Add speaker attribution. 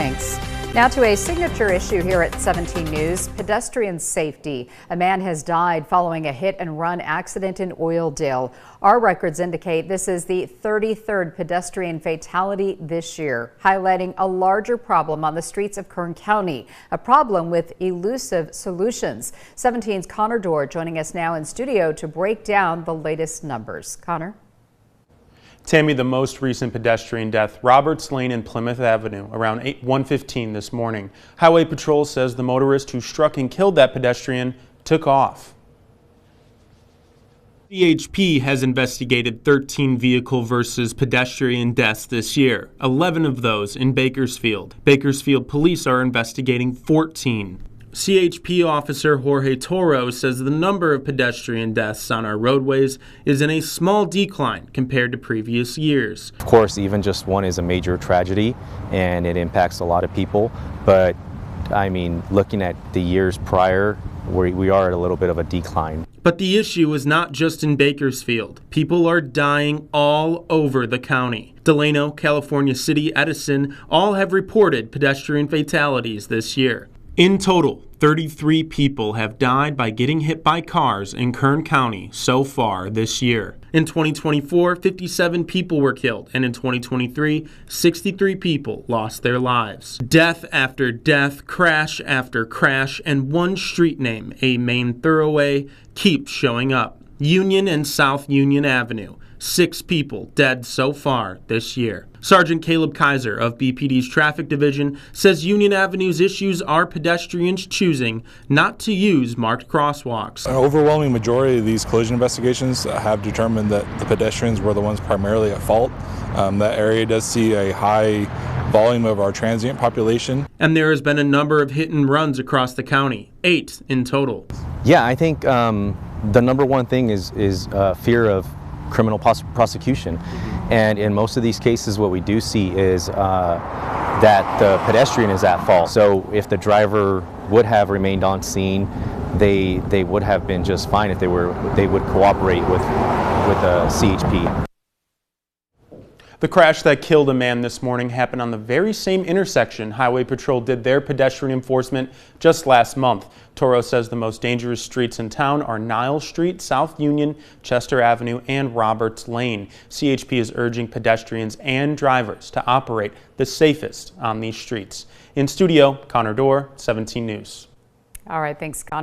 Speaker 1: thanks. Now to a signature issue here at 17 News, pedestrian safety. A man has died following a hit-and-run accident in Oildale. Our records indicate this is the 33rd pedestrian fatality this year, highlighting a larger problem on the streets of Kern County, a problem with elusive solutions. 17's Connor Dorr joining us now in studio to break down the latest numbers. Connor?
Speaker 2: Tammy, the most recent pedestrian death, Roberts Lane and Plymouth Avenue, around 1:15 this morning. Highway Patrol says the motorist who struck and killed that pedestrian took off. CHP has investigated 13 vehicle versus pedestrian deaths this year, 11 of those in Bakersfield. Bakersfield police are investigating 14. CHP officer Jorge Toro says the number of pedestrian deaths on our roadways is in a small decline compared to previous years.
Speaker 3: Of course, even just one is a major tragedy and it impacts a lot of people, but I mean, looking at the years prior, we are at a little bit of a decline.
Speaker 2: But the issue is not just in Bakersfield. People are dying all over the county. Delano, California City, Edison all have reported pedestrian fatalities this year. In total, 33 people have died by getting hit by cars in Kern County so far this year. In 2024, 57 people were killed, and in 2023, 63 people lost their lives. Death after death, crash after crash, and one street name, a main thoroughway, keeps showing up. Union and South Union Avenue. 6 people dead so far this year. Sergeant Caleb Kaiser of BPD's Traffic Division says Union Avenue's issues are pedestrians choosing not to use marked crosswalks.
Speaker 4: An overwhelming majority of these collision investigations have determined that the pedestrians were the ones primarily at fault. That area does see a high volume of our transient population.
Speaker 2: And there has been a number of hit and runs across the county, 8 in total.
Speaker 3: Yeah, I think the number one thing is fear of criminal prosecution. And in most of these cases, what we do see is that the pedestrian is at fault. So if the driver would have remained on scene, they would have been just fine if they would cooperate with the CHP.
Speaker 2: The crash that killed a man this morning happened on the very same intersection Highway Patrol did their pedestrian enforcement just last month. Toro says the most dangerous streets in town are Niles Street, South Union, Chester Avenue, and Roberts Lane. CHP is urging pedestrians and drivers to operate the safest on these streets. In studio, Connor Dorr, 17 News.
Speaker 1: All right, thanks, Connor.